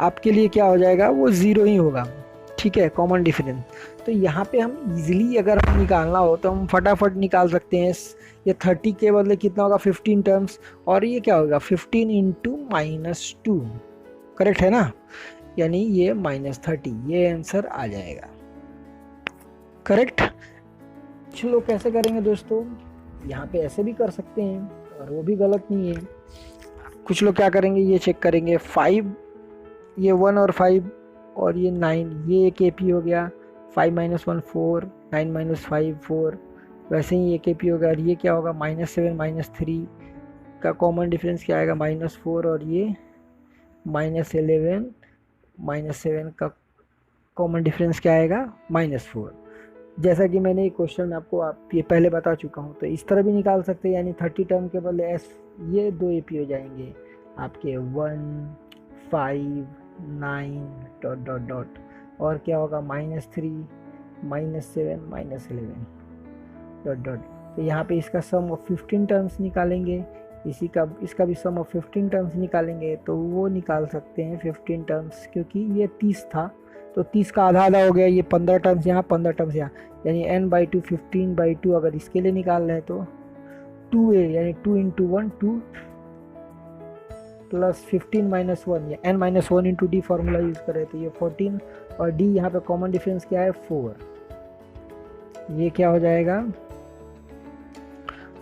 आपके लिए क्या हो जाएगा, वो 0 ही होगा, ठीक है, कॉमन डिफरेंस। तो यहाँ पे हम इजीली अगर हम निकालना हो तो हम फटाफट निकाल सकते हैं। ये 30 के बदले कितना होगा 15 टर्म्स, और ये क्या होगा 15 इंटू -2, करेक्ट है ना, यानी ये -30, ये आंसर आ जाएगा, करेक्ट। चलो कैसे करेंगे दोस्तों, यहाँ पे ऐसे भी कर सकते हैं और वो भी गलत नहीं है। कुछ लोग क्या करेंगे, ये चेक करेंगे 5, ये 1 और 5 और ये 9, ये एक एपी हो गया, 5 - 1 4, 9 - 5 4, वैसे ही एक एपी होगा। और ये क्या होगा -7 -3 का कॉमन डिफरेंस क्या आएगा -4, और ये -11 -7 का कॉमन डिफरेंस क्या आएगा -4। जैसा कि मैंने एक क्वेश्चन आपको ये पहले बता चुका हूँ, तो इस तरह भी निकाल सकते हैं, यानी 30 टर्म के बदले ये दो एपी हो जाएंगे आपके 1 5 9 ... और क्या होगा -3 -7 -11 ... तो यहाँ पे इसका सम ऑफ 15 टर्म्स निकालेंगे, इसका भी सम ऑफ 15 टर्म्स निकालेंगे, तो वो निकाल सकते हैं 15 टर्म्स, क्योंकि ये 30 था तो 30 का आधा हो गया, ये 15 टर्म्स यहाँ 15 टर्म्स यहाँ, यानी n/2 15/2। अगर इसके लिए निकाल रहे हैं तो 2a यानी 2 × 1 2 प्लस 15 - 1 या n - 1 × d फॉर्मूला यूज़ करें तो ये 14, और d यहाँ पे कॉमन डिफरेंस क्या है 4, ये क्या हो जाएगा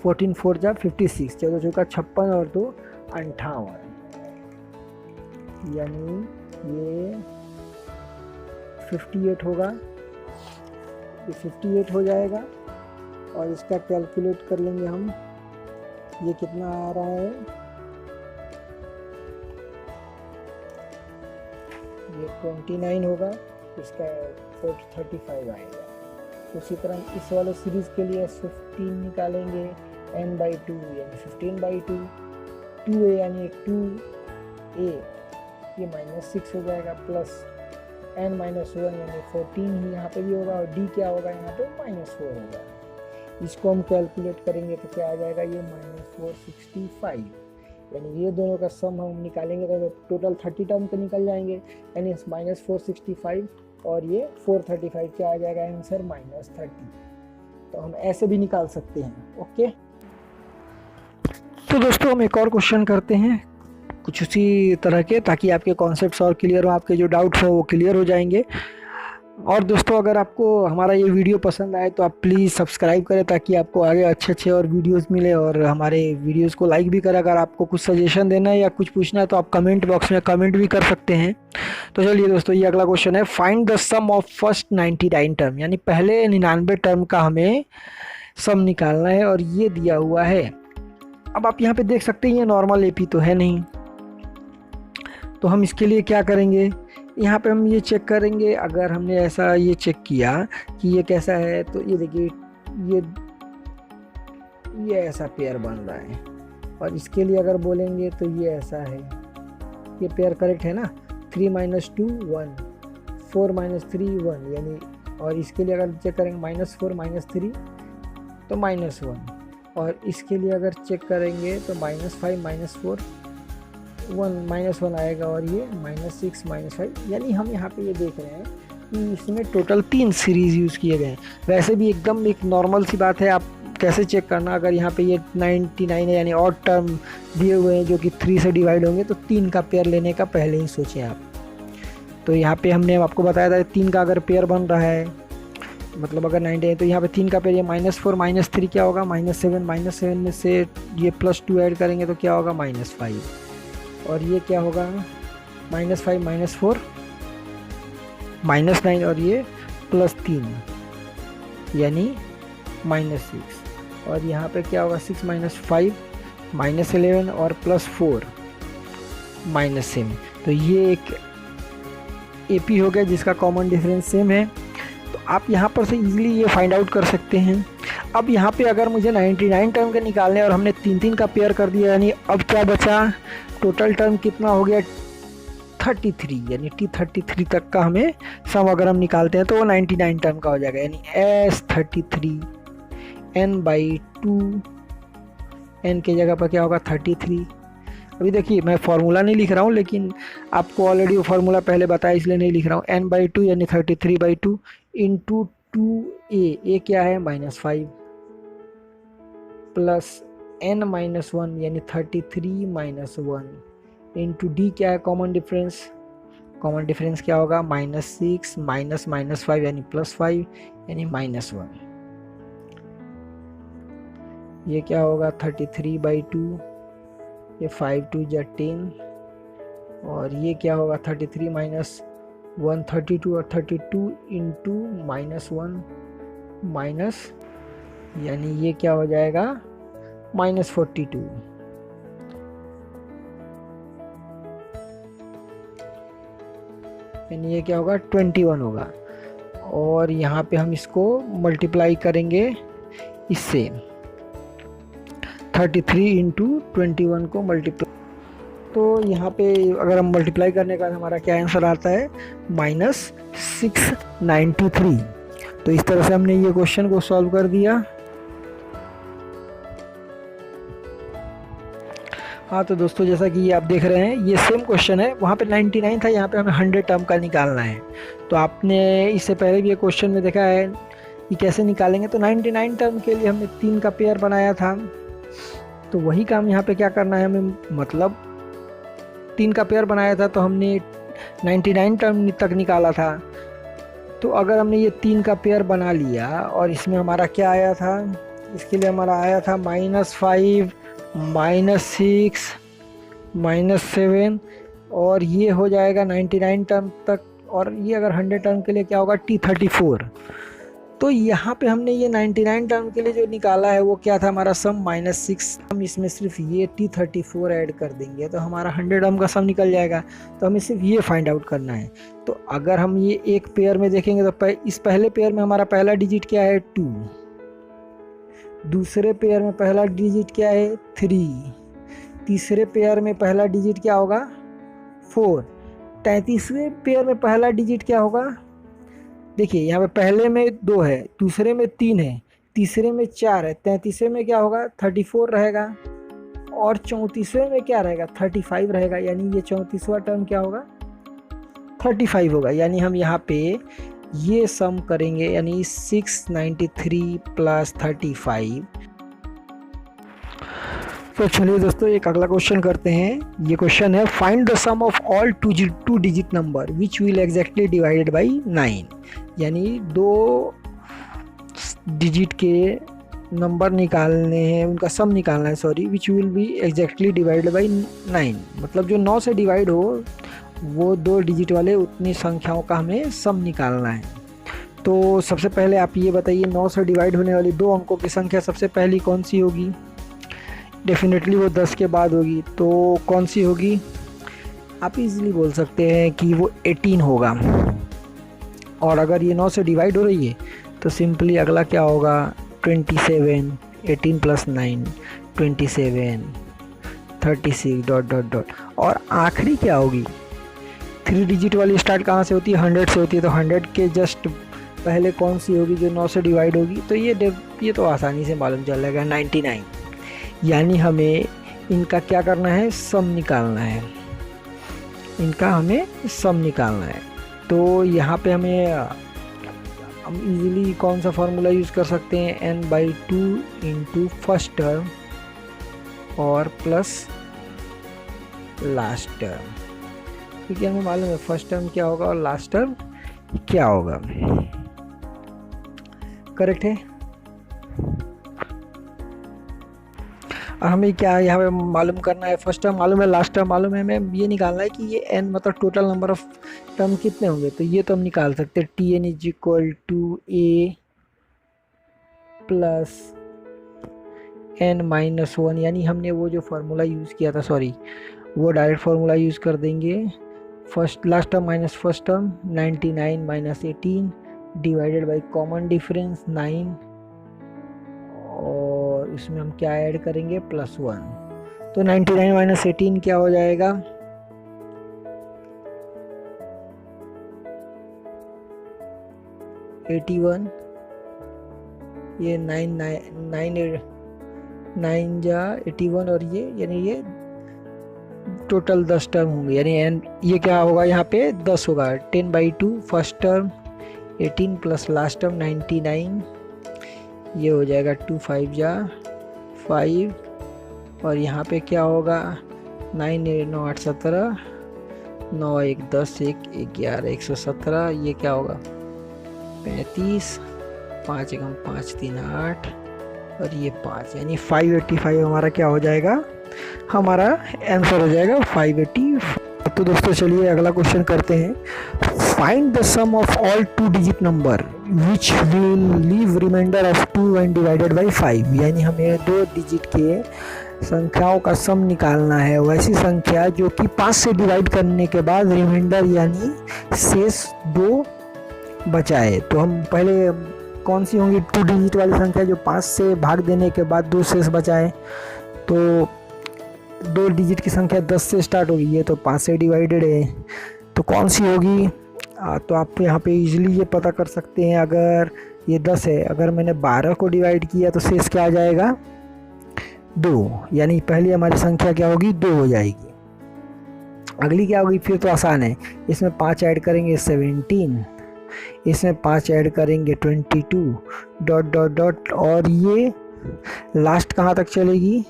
14 4 जा 56, 14 चौका 56 और 2 58, यानी ये 58 होगा, ये 58 हो जाएगा। और इसका कैलकुलेट कर लेंगे हम, ये कितना आ रहा है, ये 29 होगा, इसका 35 आएगा। उसी तरह इस वाले सीरीज़ के लिए 15 निकालेंगे, n/2 यानी 15/2, 2a यानी 2a ये -6 हो जाएगा, प्लस n - 1 यानी 14 ही यहाँ पे भी होगा, और d क्या होगा यहाँ पे -4 होगा। इसको हम कैलकुलेट करेंगे तो क्या आ जाएगा, ये -465, यानी ये दोनों का सम हम निकालेंगे तो टोटल 30 टर्म तो निकल जाएंगे, यानी -465 और ये 435 क्या आ जाएगा आंसर -30। तो हम ऐसे भी निकाल सकते हैं, ओके। तो दोस्तों हम एक और क्वेश्चन करते हैं कुछ उसी तरह के, ताकि आपके कॉन्सेप्ट्स और क्लियर हो, आपके जो डाउट्स हो वो क्लियर हो जाएंगे। और दोस्तों अगर आपको हमारा ये वीडियो पसंद आए तो आप प्लीज़ सब्सक्राइब करें, ताकि आपको आगे अच्छे और वीडियोस मिले, और हमारे वीडियोस को लाइक भी करें। अगर आपको कुछ सजेशन देना है या कुछ पूछना है तो आप कमेंट बॉक्स में कमेंट भी कर सकते हैं। तो चलिए दोस्तों, ये अगला क्वेश्चन है, find the sum of first 99 term, यानी पहले 99 टर्म का हमें सम निकालना है, और ये दिया हुआ है। अब आप यहाँ पे देख सकते हैं ये नॉर्मल एपी तो है नहीं, तो हम इसके लिए क्या करेंगे, यहाँ पे हम ये चेक करेंगे। अगर हमने ऐसा ये चेक किया कि ये कैसा है, तो ये देखिए ये ऐसा पेयर बन रहा है, और इसके लिए अगर बोलेंगे तो ये ऐसा है, ये पेयर करेक्ट है ना, 3 - 2 1 4 - 3 1, यानी, और इसके लिए अगर चेक करेंगे -4 -3 तो -1, और इसके लिए अगर चेक करेंगे तो -5 -4 -1 आएगा, और ये -6 -5, यानी हम यहाँ पे ये देख रहे हैं कि इसमें टोटल 3 सीरीज़ यूज़ किए गए हैं। वैसे भी एकदम एक नॉर्मल सी बात है, आप कैसे चेक करना, अगर यहाँ पे ये 99 है यानी ऑड टर्म दिए हुए हैं जो कि 3 से डिवाइड होंगे, तो 3 का पेयर लेने का पहले ही सोचें आप। तो यहाँ पे हमने आपको बताया था 3 का अगर पेयर बन रहा है मतलब अगर 99 तो यहाँ पे 3 का पेयर, ये -4 -3 क्या होगा -7 में से ये +2 ऐड करेंगे तो क्या होगा -5, और ये क्या होगा -5 -4 -9, और ये +3 यानी -6, और यहाँ पे क्या होगा 6 -5 -11 और +4 -7। तो ये एक AP हो गया जिसका कॉमन डिफरेंस सेम है। तो आप यहाँ पर से इजीली ये फाइंड आउट कर सकते हैं। अब यहाँ पे अगर मुझे 99 टर्म के निकालने और हमने 3 का पेयर कर दिया, यानी अब क्या बचा, टोटल टर्म कितना हो गया 33, यानी T33 तक का हमें सम अगर हम निकालते हैं तो वो 99 टर्म का हो जाएगा, यानी S33 n/2, n की जगह पर क्या होगा 33। अभी देखिए मैं फार्मूला नहीं लिख रहा हूँ, लेकिन आपको ऑलरेडी वो फार्मूला पहले बताया इसलिए नहीं लिख रहा हूँ। n/2 यानी 33/2 इंटू 2a क्या है -5 प्लस n-1 यानी 33 -1 इंटू d क्या है कॉमन डिफरेंस, कॉमन डिफरेंस क्या होगा -6 -5 यानी +5 यानी -1। ये क्या होगा 33/2, ये 5 2 जा 10, और ये क्या होगा 33 -1 32, और 32 इंटू -1 माइनस, यानी ये क्या हो जाएगा -42, यानी ये क्या होगा 21 होगा। और यहाँ पे हम इसको मल्टीप्लाई करेंगे इससे, 33 इंटू 21 को मल्टीप्लाई, तो यहाँ पे अगर हम मल्टीप्लाई करने का हमारा क्या आंसर आता है -693। तो इस तरह से हमने ये क्वेश्चन को सॉल्व कर दिया। हाँ तो दोस्तों जैसा कि ये आप देख रहे हैं ये सेम क्वेश्चन है, वहाँ पे 99 था, यहाँ पे हमें 100 टर्म का निकालना है। तो आपने इससे पहले भी ये क्वेश्चन में देखा है कि कैसे निकालेंगे। तो 99 टर्म के लिए हमने 3 का पेयर बनाया था, तो वही काम यहाँ पे क्या करना है हमें, मतलब 3 का पेयर बनाया था तो हमने 99 टर्म तक निकाला था। तो अगर हमने ये 3 का पेयर बना लिया और इसमें हमारा क्या आया था, इसके लिए हमारा आया था -5 -6 -7, और ये हो जाएगा 99 टर्म तक, और ये अगर 100 टर्म के लिए क्या होगा T34। तो यहाँ पे हमने ये 99 टर्म के लिए जो निकाला है वो क्या था हमारा सम -6, हम इसमें सिर्फ ये T34 ऐड कर देंगे तो हमारा 100 टर्म का सम निकल जाएगा। तो हमें सिर्फ ये फाइंड आउट करना है। तो अगर हम ये एक पेयर में देखेंगे तो इस पहले पेयर में हमारा पहला डिजिट क्या है 2, दूसरे पेयर में पहला डिजिट क्या है 3, तीसरे पेयर में पहला डिजिट क्या होगा 4, 33वें पेयर में पहला डिजिट क्या होगा, देखिए यहाँ पे पहले में 2 है, दूसरे में 3 है, तीसरे में 4 है, 33वें में क्या होगा 34 रहेगा, और 34वें में क्या रहेगा 35 रहेगा, यानी ये 34वां टर्म क्या होगा 35 होगा। यानी हम यहाँ पे ये सम करेंगे, यानी 693 + 35। तो चलिए दोस्तों एक अगला क्वेश्चन करते हैं। ये क्वेश्चन है find the sum of all two digit number which will exactly divided by 9, यानी 2 डिजिट के नंबर निकालने हैं, उनका सम निकालना है, sorry, which will be exactly divided by 9, मतलब जो 9 से डिवाइड हो वो 2 डिजिट वाले उतनी संख्याओं का हमें सम निकालना है। तो सबसे पहले आप ये बताइए 9 से डिवाइड होने वाली 2 अंकों की संख्या सबसे पहली कौन सी होगी, डेफिनेटली वो 10 के बाद होगी। तो कौन सी होगी, आप इजीली बोल सकते हैं कि वो 18 होगा। और अगर ये 9 से डिवाइड हो रही है तो सिंपली अगला क्या होगा 27, 18 + 9 27, 36 ... और आखिरी क्या होगी, 3 डिजिट वाली स्टार्ट कहाँ से होती है 100 से होती है। तो 100 के जस्ट पहले कौन सी होगी जो 9 से डिवाइड होगी, तो ये तो आसानी से मालूम चल जाएगा 99। यानी हमें इनका क्या करना है सम निकालना है, इनका हमें सम निकालना है। तो यहाँ पे हम इजीली कौन सा फार्मूला यूज़ कर सकते हैं n/2 इंटू फर्स्ट टर्म और प्लस लास्ट टर्म, क्योंकि हमें मालूम है फर्स्ट टर्म क्या होगा और लास्ट टर्म क्या होगा। करेक्ट है। और हमें क्या यहाँ पे मालूम करना है, फर्स्ट टर्म मालूम है, लास्ट टर्म मालूम है, हमें ये निकालना है कि ये n मतलब टोटल नंबर ऑफ टर्म कितने होंगे। तो ये तो हम निकाल सकते हैं, T N is equal to A plus n-1, यानी हमने वो जो फार्मूला यूज़ किया था, सॉरी वो डायरेक्ट फार्मूला यूज़ कर देंगे। First last term minus first term 99 minus 18 divided by common difference 9, और इसमें हम क्या ऐड करेंगे +1। तो 99 माइनस 18 क्या हो जाएगा, +81। ये 9 जा 81, और ये यानी ये टोटल 10 टर्म होंगे, यानी एन ये क्या होगा यहाँ पे 10 होगा। 10/2 first term 18 plus last term 99, ये हो जाएगा 2 5 जा 5, और यहाँ पे क्या होगा 9 9 8 17, 9 1 10 1 11 117, ये क्या होगा 35, 5 1 5 3 8, और ये 5, यानी 585 हमारा क्या हो जाएगा, हमारा आंसर हो जाएगा 580। तो दोस्तों चलिए अगला क्वेश्चन करते हैं। Find the sum of all 2 digit number which will leave remainder of 2 when divided by 5, यानी हमें 2 डिजिट के संख्याओं का सम निकालना है, वैसी संख्या जो कि 5 से डिवाइड करने के बाद रिमाइंडर यानी शेष 2 बचाए। तो हम पहले कौन सी होंगी 2 डिजिट वाली संख्या जो 5 से भाग देने के बाद 2 शेष बचाए। तो 2 डिजिट की संख्या 10 से स्टार्ट होगी, ये तो 5 से डिवाइडेड है, तो कौन सी होगी। तो आप यहाँ पे इजीली ये पता कर सकते हैं, अगर ये 10 है, अगर मैंने 12 को डिवाइड किया तो शेष क्या आ जाएगा 2, यानी पहली हमारी संख्या क्या होगी 2 हो जाएगी। अगली क्या होगी, फिर तो आसान है, इसमें 5 ऐड करेंगे 17, इसमें 5 ऐड करेंगे 22 ... और ये लास्ट कहाँ तक चलेगी,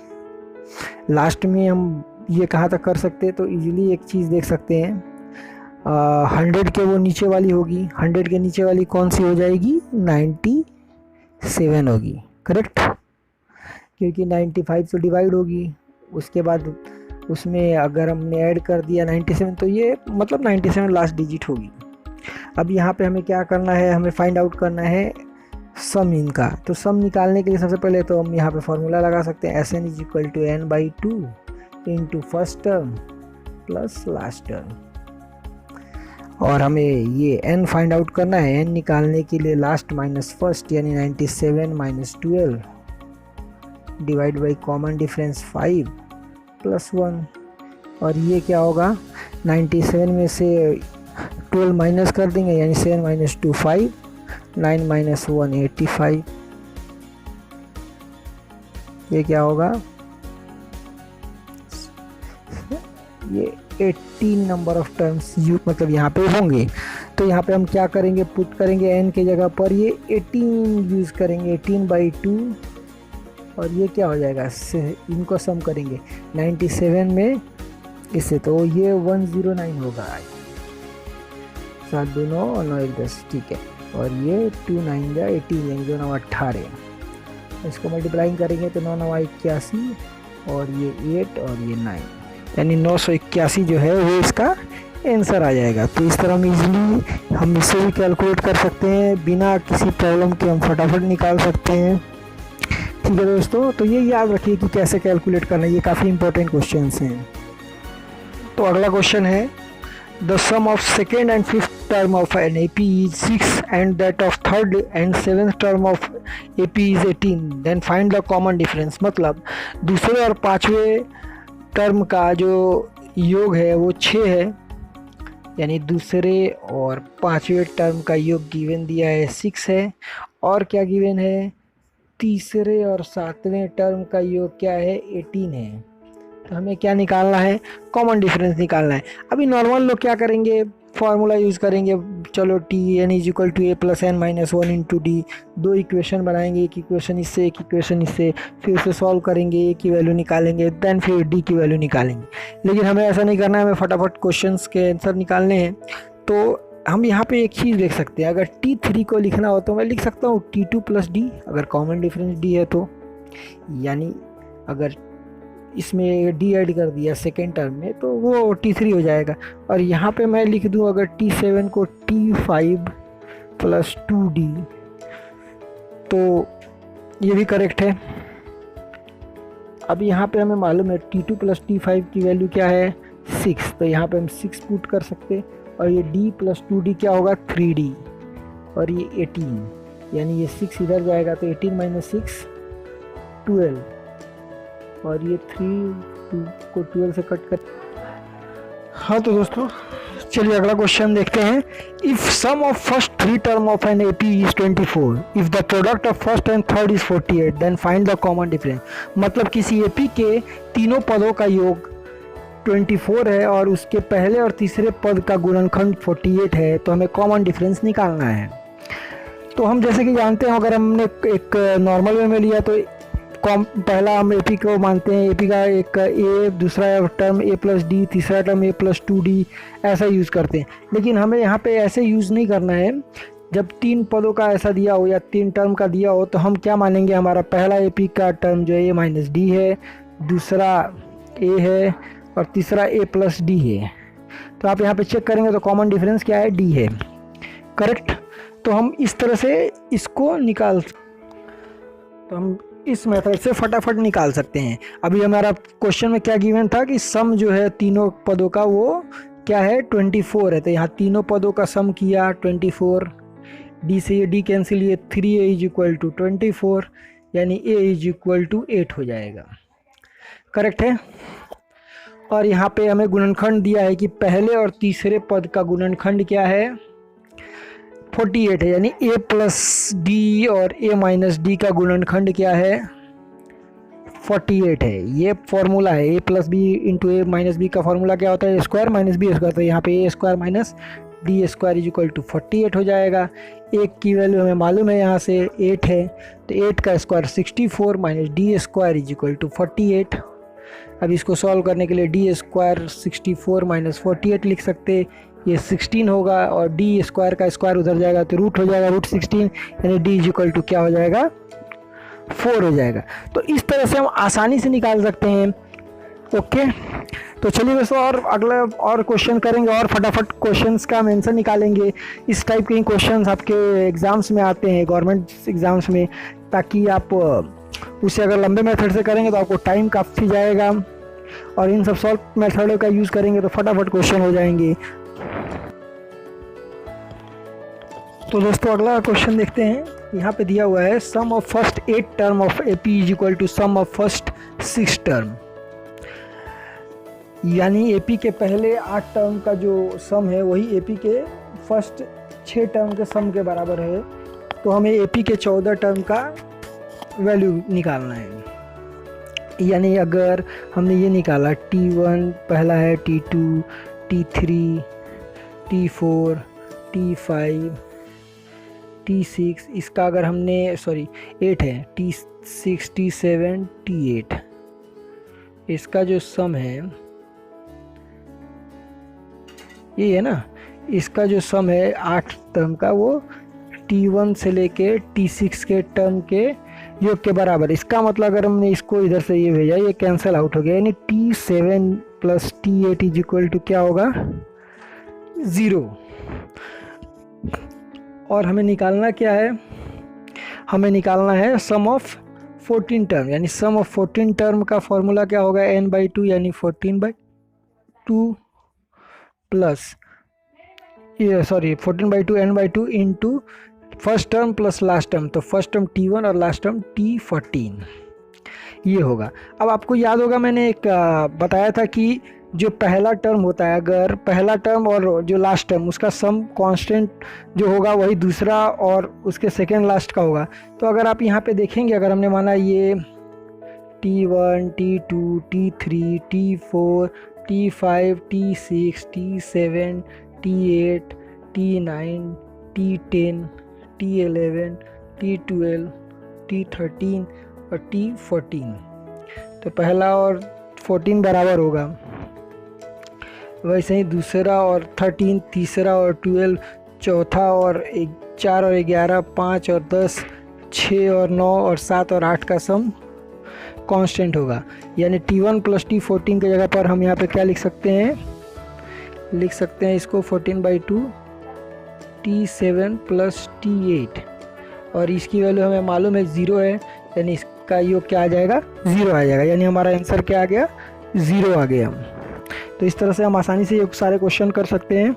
लास्ट में हम ये कहाँ तक कर सकते हैं। तो इजीली एक चीज़ देख सकते हैं, 100 के वो नीचे वाली होगी, 100 के नीचे वाली कौन सी हो जाएगी 97 होगी, करेक्ट, क्योंकि 95 तो डिवाइड होगी, उसके बाद उसमें अगर हमने ऐड कर दिया 97, तो ये मतलब 97 लास्ट डिजिट होगी। अब यहाँ पे हमें क्या करना है, हमें फाइंड आउट करना है सम इनका। तो सम निकालने के लिए सबसे पहले तो हम यहाँ पे फॉर्मूला लगा सकते हैं, Sn is equal to n/2 into first term plus last term, और हमें ये n फाइंड आउट करना है। n निकालने के लिए लास्ट माइनस फर्स्ट यानी 97 minus 12 divide by common difference 5 + 1, और ये क्या होगा 97 में से 12 माइनस कर देंगे, यानी 7 माइनस 2 5, 9 माइनस 1 85, ये क्या होगा, ये 18 नंबर ऑफ टर्म्स मतलब यहाँ पे होंगे। तो यहाँ पे हम क्या करेंगे, पुट करेंगे n के जगह पर ये 18 यूज़ करेंगे, 18/2, और ये क्या हो जाएगा, इनको सम करेंगे 97 में इससे, तो ये 109 होगा, 7 2 9 और 9 1 10, ठीक है, और ये 2 9 जा 18 यानी 2 9 18, इसको मल्टीप्लाइंग करेंगे तो 9 9 81, और ये 8 और ये 9, यानी 981 जो है वो इसका आंसर आ जाएगा। तो इस तरह हम इजीली हम इसे भी कैलकुलेट कर सकते हैं, बिना किसी प्रॉब्लम के हम फटाफट निकाल सकते हैं। ठीक है दोस्तों, तो ये याद रखिए कि कैसे कैलकुलेट करना है, ये काफ़ी इंपॉर्टेंट क्वेश्चंस हैं। तो अगला क्वेश्चन है, the sum of second and fifth term of an AP is 6 and that of third and seventh term of AP is 18, then find the common difference। मतलब दूसरे और पाँचवें टर्म का जो योग है वो 6 है, यानी दूसरे और पाँचवें टर्म का योग गिवन दिया है 6 है, और क्या गिवन है, तीसरे और सातवें टर्म का योग क्या है 18 है। तो हमें क्या निकालना है, कॉमन डिफरेंस निकालना है। अभी नॉर्मल लोग क्या करेंगे, फार्मूला यूज़ करेंगे, चलो Tn is equal to a + n-1 into D, 2 equation बनाएंगे, एक इक्वेशन इससे एक इक्वेशन इससे, फिर उसे सॉल्व करेंगे, a की वैल्यू निकालेंगे, देन फिर d की वैल्यू निकालेंगे। लेकिन हमें ऐसा नहीं करना है, हमें फटाफट क्वेश्चंस के आंसर निकालने हैं। तो हम यहाँ पे एक चीज़ देख सकते हैं, अगर T3 को लिखना हो तो मैं लिख सकता हूँ T2 प्लस डी, अगर कॉमन डिफरेंस D है तो, यानी अगर इसमें D ऐड कर दिया सेकेंड टर्म में तो वो T3 हो जाएगा। और यहाँ पे मैं लिख दूँ अगर T7 को T5 प्लस 2D, तो ये भी करेक्ट है। अब यहाँ पे हमें मालूम है T2 प्लस T5 की वैल्यू क्या है 6, तो यहाँ पे हम 6 पुट कर सकते हैं। और ये D प्लस 2D क्या होगा 3D, और ये 18, यानी ये 6 इधर जाएगा तो 18 माइनस 6 12, और ये 3 को 12 से कट कर। हाँ तो दोस्तों चलिए अगला क्वेश्चन देखते हैं। If sum of first 3 term of an AP is 24, if the product of first and third is 48, then find the common difference. मतलब किसी एपी के तीनों पदों का योग 24 है और उसके पहले और तीसरे पद का गुणनखंड 48 है, तो हमें कॉमन डिफरेंस निकालना है। तो हम जैसे कि जानते हैं, अगर हमने एक नॉर्मल वे में लिया तो पहला हम एपी को मानते हैं, एपी का एक ए, दूसरा टर्म ए प्लस डी, तीसरा टर्म ए प्लस 2D, ऐसा यूज़ करते हैं। लेकिन हमें यहाँ पे ऐसे यूज़ नहीं करना है। जब 3 पदों का ऐसा दिया हो या 3 टर्म का दिया हो तो हम क्या मानेंगे, हमारा पहला एपी का टर्म जो है ए माइनस डी है, दूसरा ए है और तीसरा ए प्लस डी है। तो आप यहाँ पे चेक करेंगे तो कॉमन डिफरेंस क्या है, डी है। करेक्ट। तो हम इस तरह से इसको हम इस मेथड से फटाफट निकाल सकते हैं। अभी हमारा क्वेश्चन में क्या गिवन था कि सम जो है तीनों पदों का वो क्या है 24 है, तो यहाँ तीनों पदों का सम किया 24, डी से ये डी कैंसिल, ये 3a इज इक्वल टू 24, यानी a इज इक्वल टू 8 हो जाएगा। करेक्ट है। और यहाँ पे हमें गुणनखंड दिया है कि पहले और तीसरे पद का गुणनखंड क्या है 48 है, यानी a प्लस डी और a माइनस डी का गुणनखंड क्या है 48 है। ये फॉर्मूला है, a plus B into A minus B का फॉर्मूला क्या होता है, a square minus B square. तो यहाँ पे a square minus D square is equal to 48 हो जाएगा। एक की वैल्यू हमें मालूम है यहाँ से 8 है, तो 8 का square 64 minus D square is equal to 48। अब इसको सॉल्व करने के लिए डी स्क्वायर 64 माइनस 48 लिख सकते, ये 16 होगा, और डी स्क्वायर का स्क्वायर उधर जाएगा तो रूट हो जाएगा रूट 16, यानी डी इज इक्वल टू क्या हो जाएगा 4 हो जाएगा। तो इस तरह से हम आसानी से निकाल सकते हैं। ओके, तो चलिए दोस्तों और अगला और क्वेश्चन करेंगे और फटाफट क्वेश्चंस का आंसर निकालेंगे। इस टाइप के क्वेश्चंस आपके एग्ज़ाम्स में आते हैं, गवर्नमेंट एग्ज़ाम्स में, ताकि आप उसे अगर लंबे मेथड से करेंगे तो आपको टाइम काफ़ी जाएगा, और इन सब सॉल्व मेथडों का यूज़ करेंगे तो फटाफट क्वेश्चन हो जाएंगे। तो दोस्तों अगला क्वेश्चन देखते हैं। यहाँ पे दिया हुआ है sum of first 8 term of AP is equal to sum of first 6 term, यानी एपी के पहले 8 टर्म का जो सम है वही एपी के फर्स्ट 6 टर्म के सम के बराबर है। तो हमें एपी के 14 टर्म का वैल्यू निकालना है। यानी अगर हमने ये निकाला T1 पहला है, T2, T3, T4, T5, T6, इसका अगर हमने 8 है, T6, T7, T8, इसका जो सम है ये है ना, इसका जो सम है 8 टर्म का वो T1 से लेके T6 के टर्म के योग के बराबर। इसका मतलब अगर हमने इसको इधर से ये भेजा, ये कैंसिल आउट हो गया, यानी T7 plus T8 is equal to क्या होगा 0। और हमें निकालना क्या है, हमें निकालना है सम ऑफ 14 टर्म, यानी सम ऑफ 14 टर्म का फॉर्मूला क्या होगा n/2, यानी 14/2 plus 14/2 n/2 into first term plus last term, तो फर्स्ट टर्म T1 और लास्ट टर्म T14 ये होगा। अब आपको याद होगा मैंने एक बताया था कि जो पहला टर्म होता है, अगर पहला टर्म और जो लास्ट टर्म उसका सम कांस्टेंट जो होगा वही दूसरा और उसके सेकेंड लास्ट का होगा। तो अगर आप यहाँ पे देखेंगे, अगर हमने माना ये T1, T2, T3, T4, T5, T6, T7, T8, T9, T10, T11, T12, T13 और T14, तो पहला और 14 बराबर होगा, वैसे ही दूसरा और 13 तीसरा और 12 चौथा और 4 और 11 5 और 10 6 और 9 और 7 और 8 का सम कांस्टेंट होगा। यानी T1 + T14 की जगह पर हम यहाँ पे क्या लिख सकते हैं, लिख सकते हैं इसको 14/2 T7 + T8 और इसकी वैल्यू हमें मालूम है 0 है, यानी इसका योग क्या आ जाएगा, 0 आ जाएगा। यानी हमारा आंसर क्या आ गया, 0 आ गया। तो इस तरह से हम आसानी से ये सारे क्वेश्चन कर सकते हैं।